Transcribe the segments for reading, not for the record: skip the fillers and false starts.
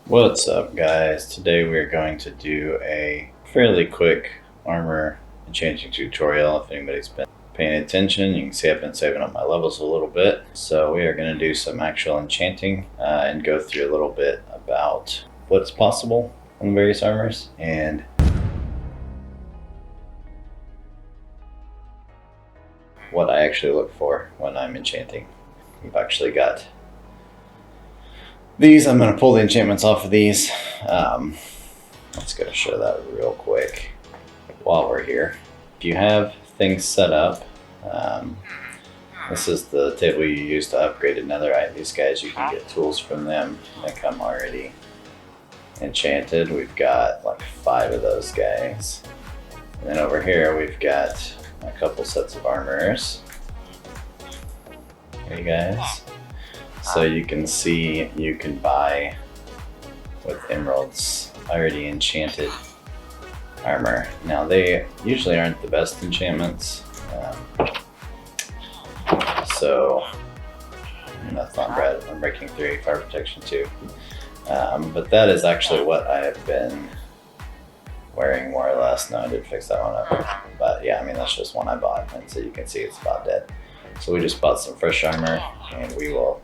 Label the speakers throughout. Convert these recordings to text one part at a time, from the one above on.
Speaker 1: What's up, guys? Today we're going to do a fairly quick armor enchanting tutorial. If anybody's been paying attention, you can see I've been saving up my levels a little bit. So we are going to do some actual enchanting and go through a little bit about what's possible on the various armors and what I actually look for when I'm enchanting. We've actually got these. I'm going to pull the enchantments off of these. Let's go show that real quick while we're here. If you have things set up, this is the table you use to upgrade a Netherite. These guys, you can get tools from them. They come already enchanted. We've got like 5 of those guys. And then over here, we've got a couple sets of armors. Here, you guys. So you can see you can buy with emeralds already enchanted armor. Now they usually aren't the best enchantments, so that's not bad. I'm breaking 3, fire protection 2, but that is actually what I have been wearing more or less. No, I did fix that one up, but yeah, I mean that's just one I bought, and so you can see it's about dead. So we just bought some fresh armor, and we will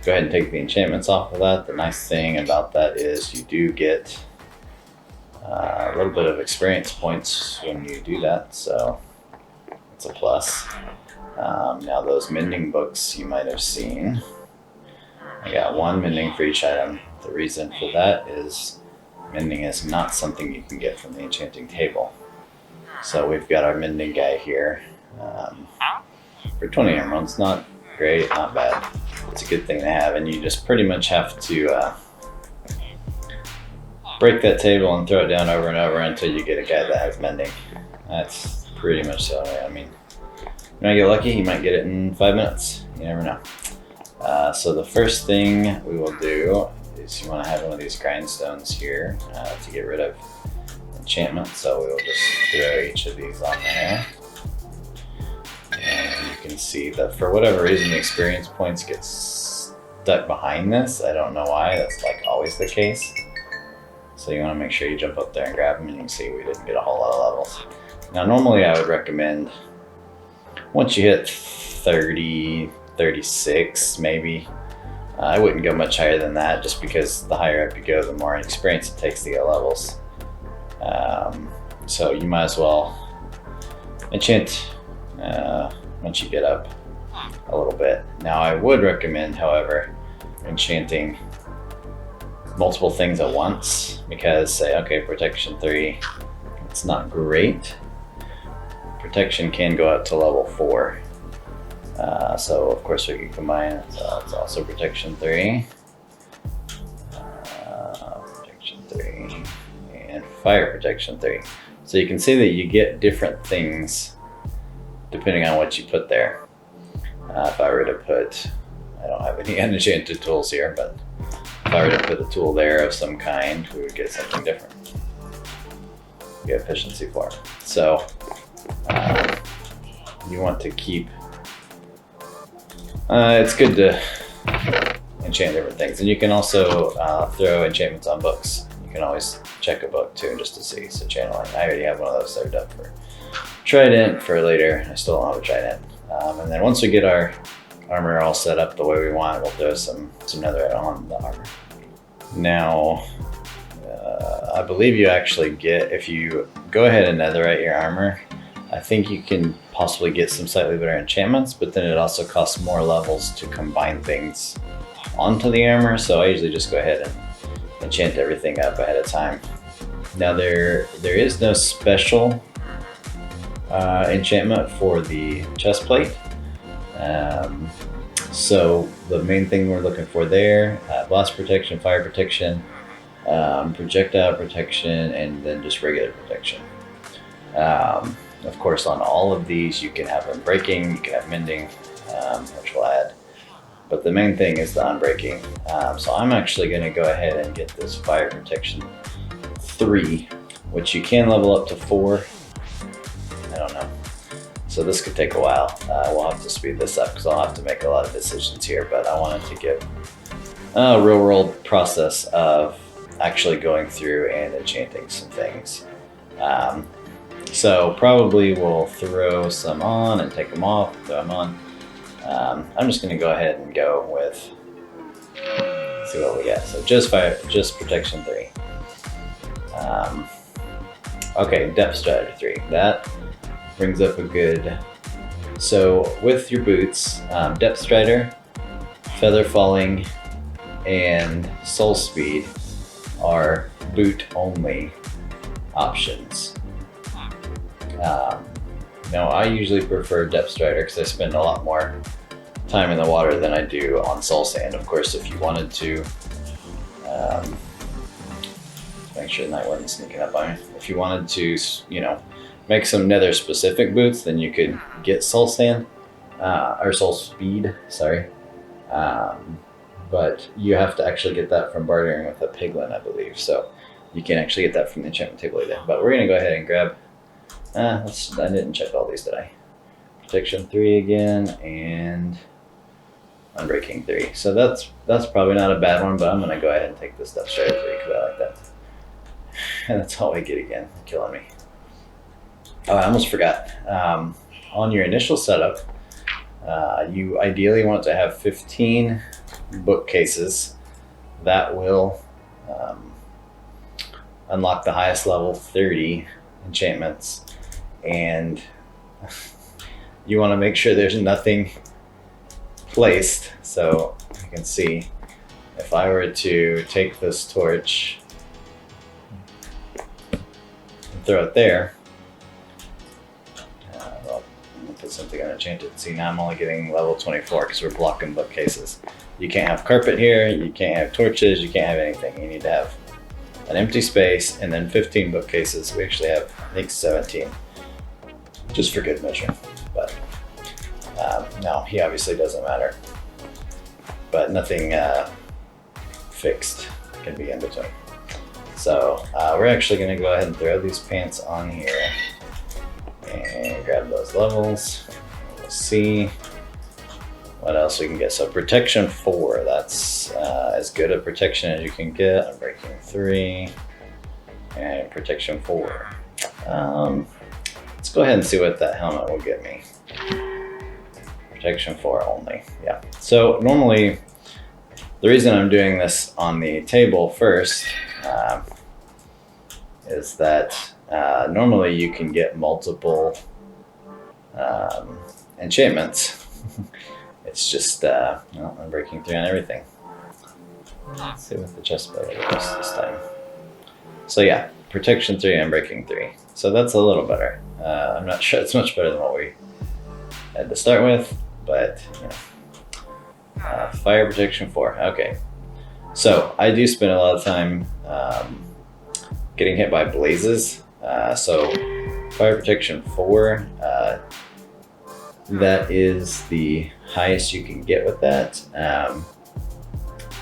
Speaker 1: go ahead and take the enchantments off of that. The nice thing about that is you do get a little bit of experience points when you do that, so it's a plus. Now those mending books you might have seen, I got 1 mending for each item. The reason for that is mending is not something you can get from the enchanting table. So we've got our mending guy here for 20 emeralds. Not great, not bad. It's a good thing to have, and you just pretty much have to break that table and throw it down over and over until you get a guy that has mending. That's pretty much the way. I mean, you might get lucky, you might get it in 5 minutes. You never know. So the first thing we will do is you want to have one of these grindstones here to get rid of enchantment. So we will just throw each of these on there. And you can see that for whatever reason the experience points get stuck behind this. I don't know why, that's like always the case. So you want to make sure you jump up there and grab them, and you can see we didn't get a whole lot of levels. Now normally I would recommend once you hit 30, 36 maybe, I wouldn't go much higher than that, just because the higher up you go, the more experience it takes to get levels. So you might as well enchant once you get up a little bit. Now I would recommend, however, enchanting multiple things at once, because say, okay, protection 3, it's not great. Protection can go up to level 4. So of course we can combine it. So it's also protection 3, protection 3, and fire protection 3. So you can see that you get different things depending on what you put there. If I were to put, I don't have any unenchanted tools here, but if I were to put a tool there of some kind, we would get something different. Get efficiency 4. So you want to keep, it's good to enchant different things. And you can also throw enchantments on books. You can always check a book too, just to see. So channeling, I already have one of those saved up for trident for later. I still don't have a trident. And then once we get our armor all set up the way we want, we'll throw some netherite on the armor. Now, I believe you actually get, if you go ahead and netherite your armor, I think you can possibly get some slightly better enchantments, but then it also costs more levels to combine things onto the armor. So I usually just go ahead and enchant everything up ahead of time. Now there is no special enchantment for the chest plate. So the main thing we're looking for there, blast protection, fire protection, projectile protection, and then just regular protection. Of course, on all of these you can have unbreaking, you can have mending, which we'll add. But the main thing is the unbreaking. So I'm actually going to go ahead and get this fire protection 3, which you can level up to 4. I don't know. So this could take a while. We'll have to speed this up because I'll have to make a lot of decisions here, but I wanted to give real world process of actually going through and enchanting some things. So probably we'll throw some on and take them off, throw them on. I'm just gonna go ahead and go with, see what we get. So just protection 3. Okay, depth strider 3. That brings up a good. So with your boots, depth strider, feather falling, and soul speed are boot only options. Now I usually prefer depth strider because I spend a lot more time in the water than I do on soul sand. Of course, if you wanted to, make sure the night wasn't sneaking up on me. If you wanted to, make some nether specific boots, then you could get soul sand, or soul speed, sorry. But you have to actually get that from bartering with a piglin, I believe. So you can actually get that from the enchantment table either. But we're gonna go ahead and grab, I didn't check all these, did I? Protection 3 again, and unbreaking 3. So that's probably not a bad one, but I'm gonna go ahead and take this stuff straight 3 because I like that. And that's all we get again, killing me. Oh, I almost forgot. On your initial setup, you ideally want to have 15 bookcases. That will unlock the highest level 30 enchantments, and you want to make sure there's nothing placed. So you can see, if I were to take this torch and throw it there, well, I'm gonna put something on enchanted. See, now I'm only getting level 24 because we're blocking bookcases. You can't have carpet here, you can't have torches, you can't have anything. You need to have an empty space and then 15 bookcases. We actually have, I think, 17, just for good measure. But no, he obviously doesn't matter. But nothing fixed can be in between. So we're actually going to go ahead and throw these pants on here and grab those levels. We'll see what else we can get. So protection 4, that's as good a protection as you can get. I'm breaking 3 and protection 4. Let's go ahead and see what that helmet will get me. Protection 4 only, yeah. So normally, the reason I'm doing this on the table first is that normally you can get multiple enchantments. It's just, well, I'm breaking 3 on everything. Let's see what the chest plate is this time. So yeah, protection 3 and breaking 3. So that's a little better. I'm not sure it's much better than what we had to start with, but fire protection 4. Okay, so I do spend a lot of time getting hit by blazes. So fire protection 4, that is the highest you can get with that,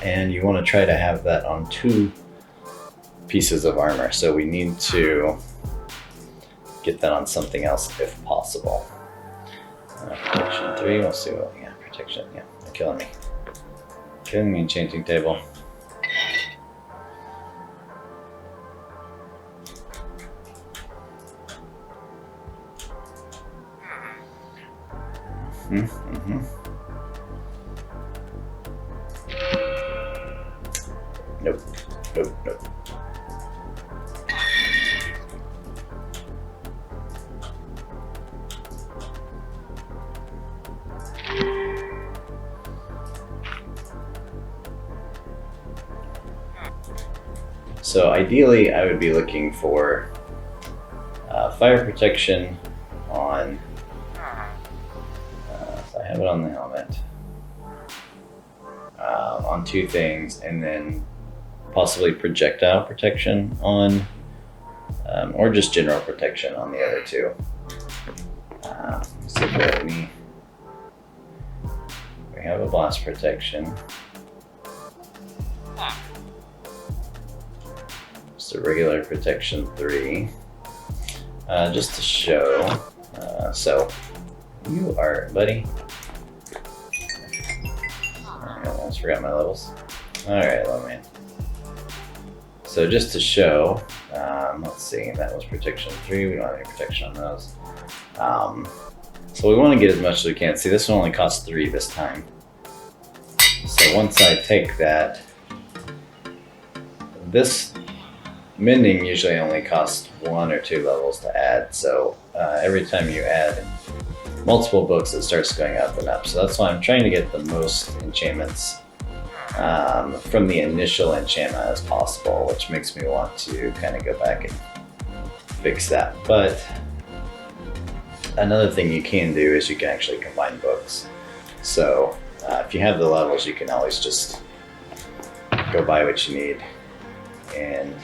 Speaker 1: and you want to try to have that on 2 pieces of armor. So we need to get that on something else if possible. Protection 3, we'll see what, yeah, protection, yeah, they're killing me. Killing the enchanting table. Nope, nope, nope. So ideally, I would be looking for fire protection on, so I have it on the helmet, on 2 things, and then possibly projectile protection on, or just general protection on the other 2. So we have a blast protection. Just a regular protection 3, just to show. So you are, buddy. I almost forgot my levels. Alright, little man. So just to show, let's see, that was protection 3, we don't have any protection on those. So we want to get as much as we can. See, this one only costs 3 this time. So once I take that, this mending usually only costs 1 or 2 levels to add. So every time you add multiple books, it starts going up and up. So that's why I'm trying to get the most enchantments from the initial enchantment as possible, which makes me want to kind of go back and fix that. But another thing you can do is you can actually combine books. So if you have the levels, you can always just go buy what you need and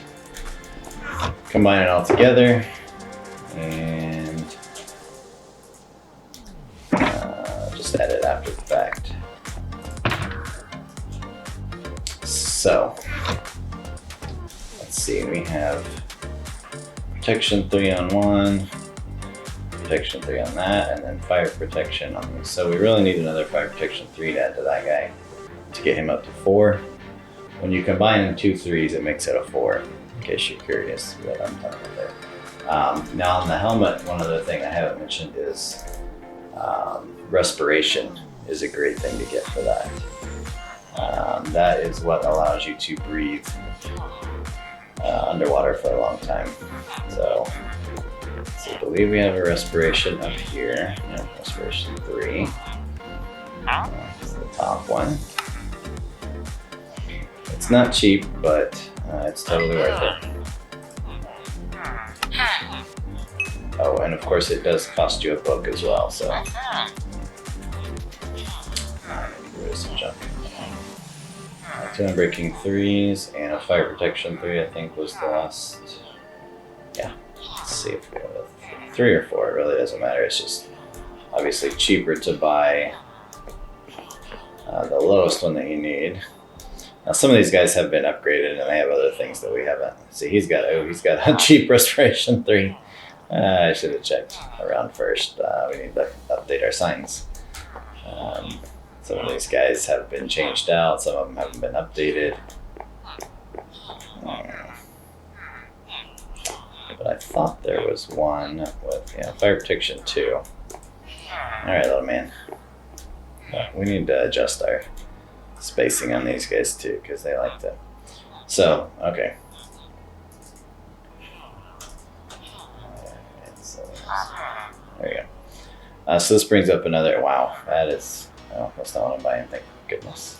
Speaker 1: combine it all together and just add it after the fact. So let's see, we have protection 3 on one, protection 3 on that, and then fire protection on this. So we really need another fire protection 3 to add to that guy to get him up to 4. When you combine in 2 3s, it makes it a 4, in case you're curious what I'm talking about there. Now on the helmet, one other thing I haven't mentioned is respiration is a great thing to get for that. That is what allows you to breathe underwater for a long time. So I believe we have a respiration up here. Yeah, respiration 3. That's the top one. It's not cheap, but it's totally worth it. Oh, and of course it does cost you a book as well, so. There's some junk. 2 unbreaking 3s and a fire protection 3, I think was the last. Yeah, let's see if we go with 3 or 4, it really doesn't matter. It's just obviously cheaper to buy the lowest one that you need. Now some of these guys have been upgraded and they have other things that we haven't. See, he's got a cheap respiration 3. I should have checked around first. We need to update our signs. Some of these guys have been changed out, some of them haven't been updated. But I thought there was one with fire protection 2. Alright, little man. But we need to adjust our spacing on these guys too, because they like to. So, okay. There you go. So this brings up another, wow, that is, oh, that's not what I'm buying, thank goodness.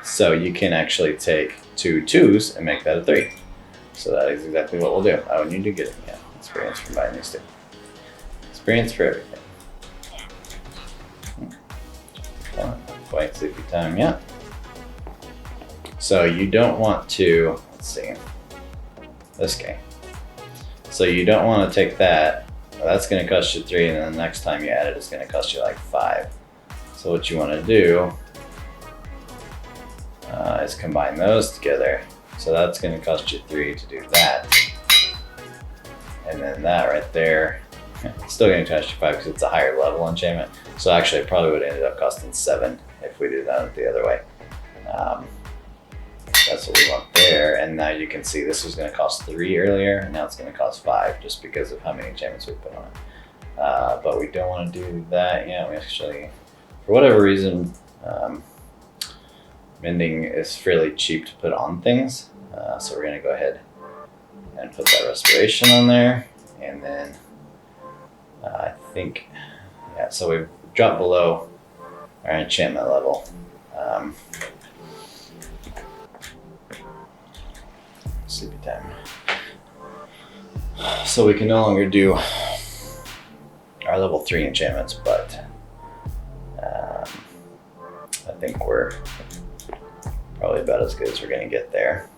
Speaker 1: So you can actually take 2 2s and make that a 3. So that is exactly what we'll do. Oh, and you do get it, yeah, experience for buying these 2. Experience for everything. Not quite sleepy time yet. So you don't want to, let's see, this guy. So you don't want to take that. Well, that's going to cost you 3, and then the next time you add it, it's going to cost you like 5. So what you want to do is combine those together. So that's going to cost you 3 to do that. And then that right there, it's still going to cost you 5 because it's a higher level enchantment. So actually it probably would have ended up costing 7 if we did that the other way. That's what we want there. And now you can see this was going to cost 3 earlier, and now it's going to cost 5 just because of how many enchantments we put on it. But we don't want to do that yet. We actually, for whatever reason, mending is fairly cheap to put on things. So we're going to go ahead and put that respiration on there. And then I think, yeah, so we've dropped below our enchantment level. Sleepy time. So we can no longer do our level 3 enchantments, but I think we're probably about as good as we're going to get there.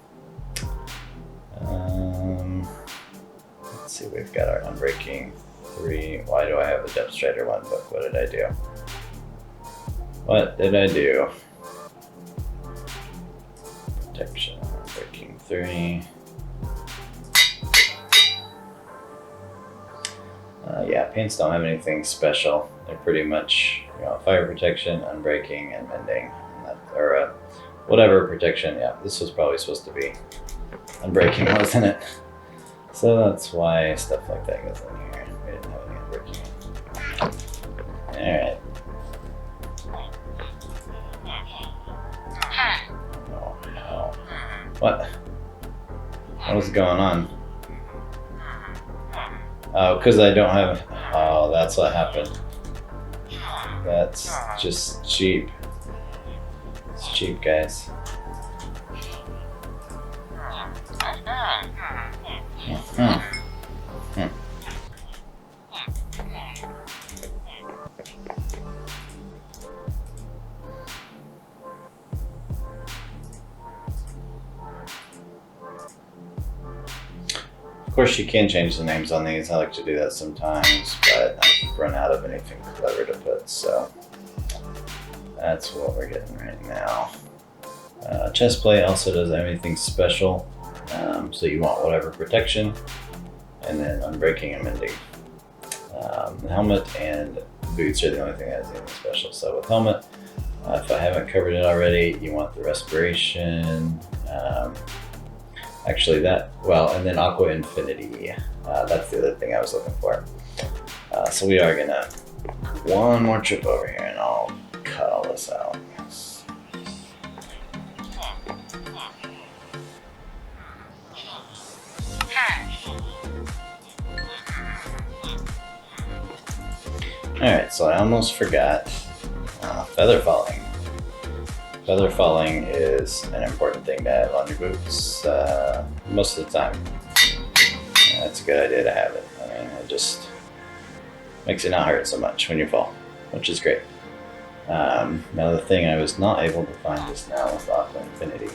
Speaker 1: Let's see, we've got our Unbreaking 3. Why do I have a Depth Strider 1 book? What did I do? What did I do? Protection, Unbreaking 3. Yeah, paints don't have anything special. They're pretty much, fire protection, unbreaking, and mending. Or whatever protection. Yeah, this was probably supposed to be unbreaking, wasn't it? So that's why stuff like that goes in here. We didn't have any unbreaking. Alright. Oh, no. What? What was going on? Oh, because I don't have... Oh, that's what happened. That's just cheap. It's cheap, guys. Of course, you can change the names on these. I like to do that sometimes, but I've run out of anything clever to put, so that's what we're getting right now. Chest plate also doesn't have anything special, so you want whatever protection, and then unbreaking and mending. The helmet and boots are the only thing that has anything special. So with helmet, if I haven't covered it already, you want the respiration. Actually and then Aqua Infinity. That's the other thing I was looking for. So we are gonna one more trip over here and I'll cut all this out. Alright, so I almost forgot feather falling. Feather falling is an important thing to have on your boots most of the time. It's a good idea to have it. I mean, it just makes it not hurt so much when you fall, which is great. Now the thing I was not able to find just now was Aqua Infinity,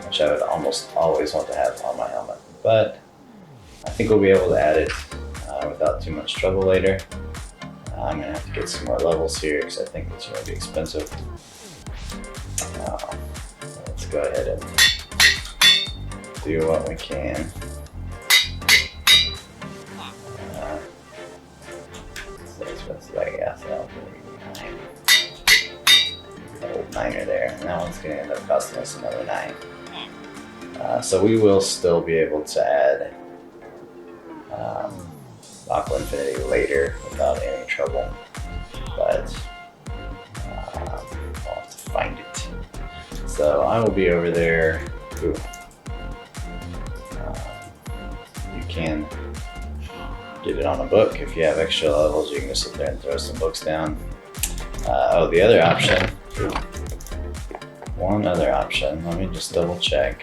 Speaker 1: which I would almost always want to have on my helmet. But I think we'll be able to add it without too much trouble later. I'm going to have to get some more levels here because I think it's going to be expensive. Let's go ahead and do what we can. So expensive, I guess. That'll be 9. Old 9er there. And that one's going to end up costing us another 9. So we will still be able to add Aqua Infinity later without any trouble, but I'll have to find it. So I will be over there. Ooh. You can get it on a book. If you have extra levels, you can just sit there and throw some books down. The other option, one other option, let me just double check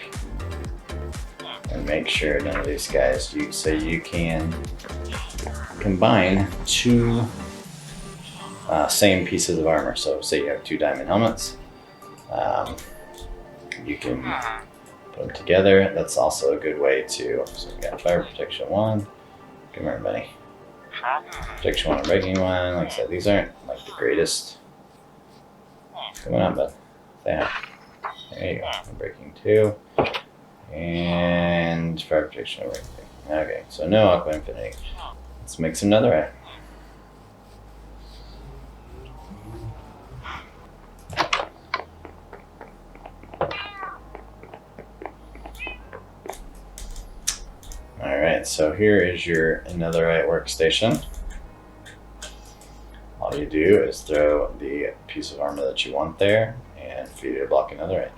Speaker 1: and make sure none of these guys, you can combine two same pieces of armor. So say you have 2 diamond helmets, you can put them together. That's also a good way to, so we got fire protection 1, come here buddy, protection 1 and breaking 1. Like I said, these aren't like the greatest. Come on bud, say hi. There you go, breaking 2, and fire protection and breaking 2. Okay, so no Aqua Infinity. Let's make some Netherite. Alright, so here is your Netherite workstation. All you do is throw the piece of armor that you want there and feed it a block of Netherite.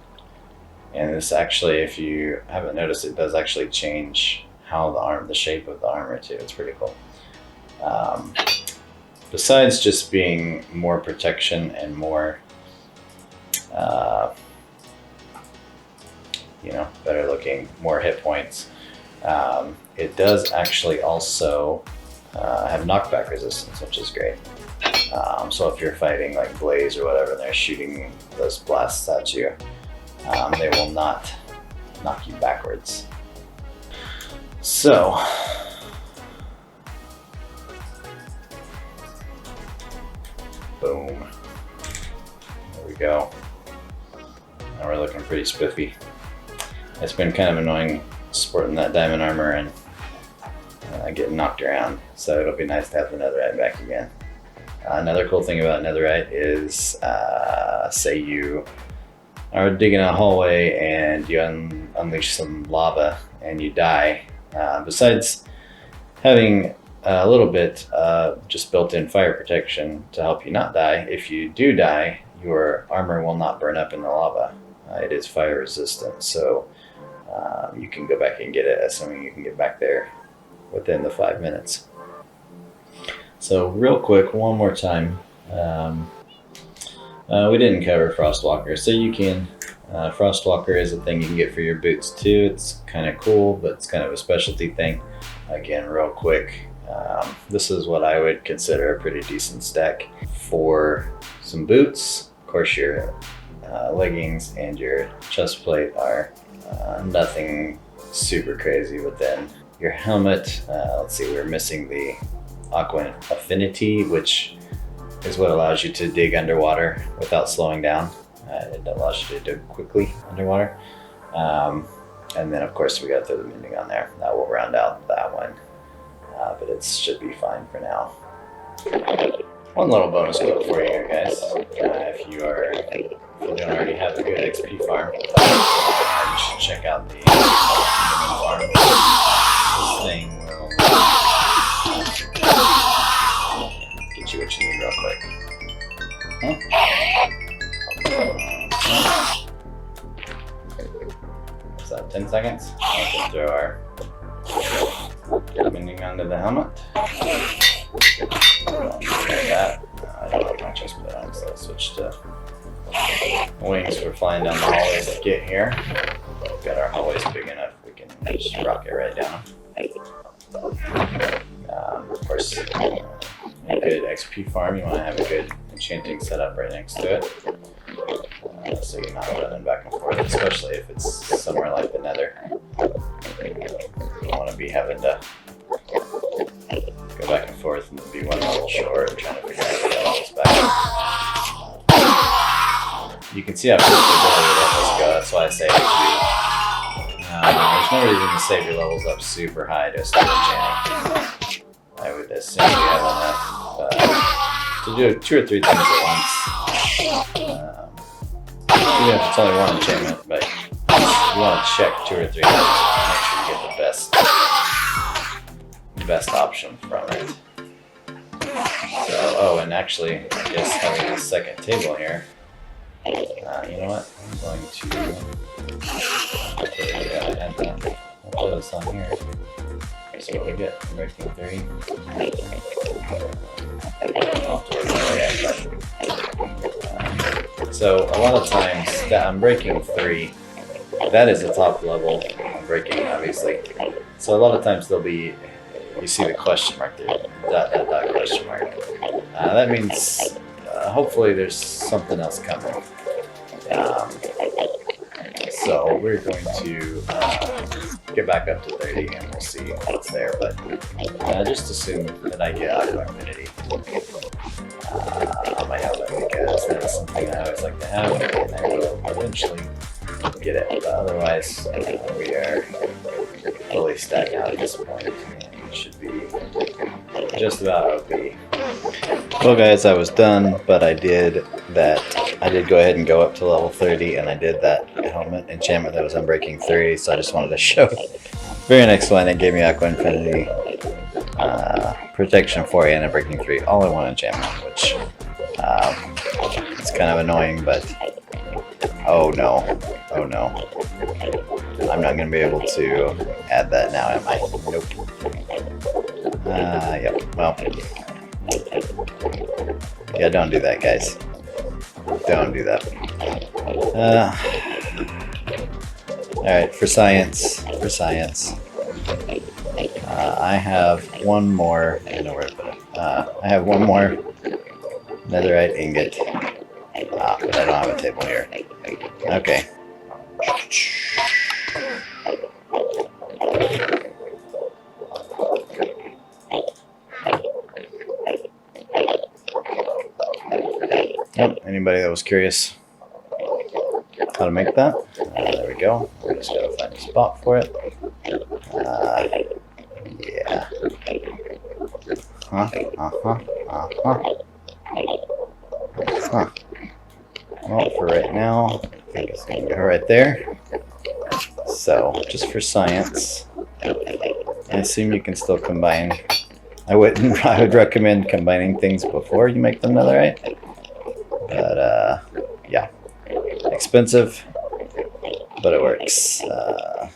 Speaker 1: And this actually, if you haven't noticed, it does actually change how the shape of the armor too. It's pretty cool. Besides just being more protection and more, better looking, more hit points, it does actually also have knockback resistance, which is great. So if you're fighting like Blaze or whatever, and they're shooting those blasts at you, they will not knock you backwards. So, boom. There we go. Now we're looking pretty spiffy. It's been kind of annoying sporting that diamond armor and getting knocked around, so it'll be nice to have the Netherite back again. Another cool thing about Netherite is, say you are digging a hallway and you unleash some lava and you die, besides having a little bit just built-in fire protection to help you not die, if you do die, your armor will not burn up in the lava. It is fire resistant, so you can go back and get it, assuming you can get back there within the 5 minutes. So real quick, one more time, we didn't cover Frostwalker, so you can, Frostwalker is a thing you can get for your boots too. It's kind of cool, but it's kind of a specialty thing. Again, real quick, this is what I would consider a pretty decent stack for some boots. Of course, your leggings and your chest plate are nothing super crazy, but then your helmet, let's see, we're missing the Aqua Affinity, which is what allows you to dig underwater without slowing down. It allows you to dig quickly underwater. And then of course we got the mending on there. That will round out that one, but it should be fine for now. One little bonus tip for you guys, if you don't already have a good XP farm, you should check out the farm. This thing will get you what you need real quick. Is that 10 seconds? I can throw our mending onto the helmet. That. I don't have my chest plate on, so I'll switch to wings for flying down the hallways to get here. We've got our hallways big enough, we can just rock it right down. Of course, a good XP farm, you want to have a good enchanting setup right next to it. So you're not running back and forth, especially if it's somewhere like the Nether. You don't want to be having to go back and forth and be one level short and trying to figure out how to get all this back. You can see how quickly your levels go, that's why I say there's no reason to save your levels up super high to start enchanting. I would assume you have enough to do 2 or 3 things at once. Even if it's only one enchantment, but you want to check 2 or 3 times to make sure you get the best option from it. So, oh, and actually, I guess having a second table here, you know what? I'm going to add that. I'll put this on here. See what we get. Breaking 3. So a lot of times that I'm breaking 3, that is the top level I'm breaking, obviously. So a lot of times there'll be, you see the question mark there, dot question mark. That means hopefully there's something else coming. So we're going to get back up to 30 and we'll see what's there, but just assume that I get Aqua Affinity on my helmet, because that's something I always like to have, and I will eventually get it. But otherwise, we are fully stacked out at this point, and we should be just about OP. Well guys, I was done, but I did go ahead and go up to level 30, and I did that helmet enchantment that was Unbreaking 3, so I just wanted to show it. Very next one, it gave me Aqua Infinity, Protection 4 and Unbreaking 3, all in one enchantment, which it's kind of annoying, but oh no, I'm not going to be able to add that now, am I? Nope. Yep, well, yeah, don't do that, guys. Don't do that. Alright, for science, I have one more, I don't know where to put it. I have one more Netherite ingot, but I don't have a table here. Okay. Yep, anybody that was curious how to make that, there we go. We just gotta find a spot for it. Yeah. Huh. Well, for right now, think it's going to go right there. So, just for science, I assume you can still combine. I would recommend combining things before you make them netherite. But yeah, expensive, but it works. I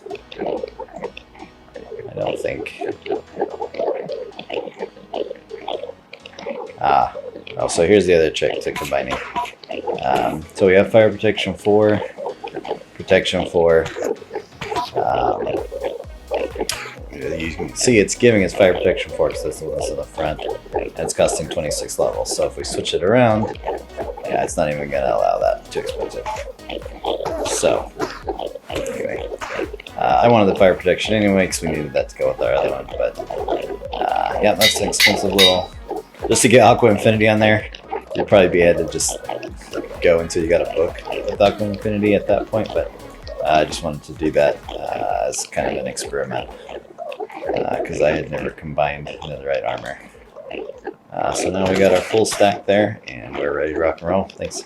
Speaker 1: don't think. Oh, so here's the other trick to combining. So we have fire protection 4, protection 4. You can see it's giving us fire protection 4 because this is in the front, and it's costing 26 levels. So if we switch it around, yeah, it's not even going to allow that. Too expensive. So anyway, I wanted the fire protection anyway because we needed that to go with our other one. But yeah, that's an expensive little. Just to get Aqua Infinity on there, you'd probably be able to just go until you got a book with Aqua Infinity at that point. But I just wanted to do that as kind of an experiment because I had never combined netherite armor. So now we got our full stack there, and we're ready to rock and roll. Thanks.